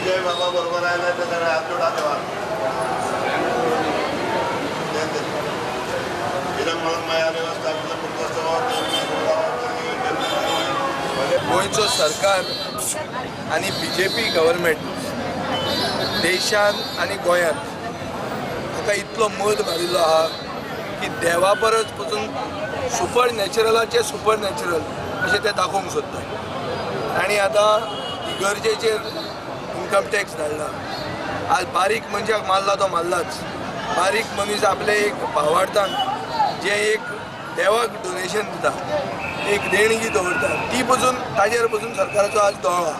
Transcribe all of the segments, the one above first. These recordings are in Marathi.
विजय बाबा बरोबर आयला तर जरा हात जोडा देवा गोंयचो सरकार आणि बीजेपी गव्हर्मेंट देशान आणि गोंयांत हाका इतलो मत मारिल्लो आहा की देवा परस पसून सुपर नॅचरलाचे सुपर नॅचरल अशें ते दाखोवंक सोदता आनी आतां गरजेचेर इन्कम टॅक्स धाडला. आज बारीक मनशाक मारला तो मारलाच. बारीक मनीस आपले एक भावार्थान जे एक देवाक डोनेशन दिता एक देणगी दवरता ती पसून ताजेर पसून सरकाराचो आज दोळो आहा.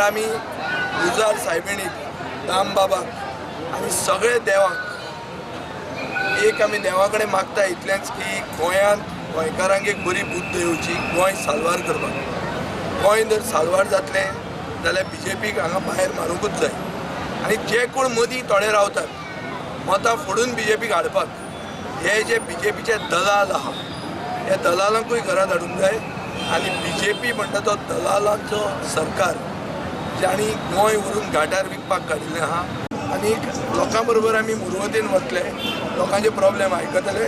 आमी गुजार सायबिणीक दामबाबाक आनी सगळे देवाक एक आमी देवा कडेन मागता इतलेंच की गोंयांत गोंयकारांक एक बरी बुद्ध येवची गोंय साल्वार करपाक. गोंय जर साल्वार जातलें जाल्यार बीजेपीक हांगा भायर मारूंकूच जाय आनी जे कोण मदीं थोडे रावतात मतां फोडून बीजेपीक हाडपाक हे जे बीजेपीचे दलाल आहा हे दलालांकूय घरांत हाडूंक जाय आनी बीजेपी म्हणटा तो दलालांचो सरकार ज्यांनी गोंय व्हरून घाटार विकपाक काडिल्लें आहा आनी लोकां बरोबर आमी मुरवतेन वतले लोकांचे प्रॉब्लेम आयकतले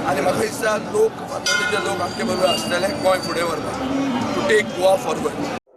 आनी म्हाका दिसता लोक फातोडेचे लोक आमचे बरोबर आसतले गोंय फुडें व्हरपाक टू टेक गोवा फॉरवर्ड.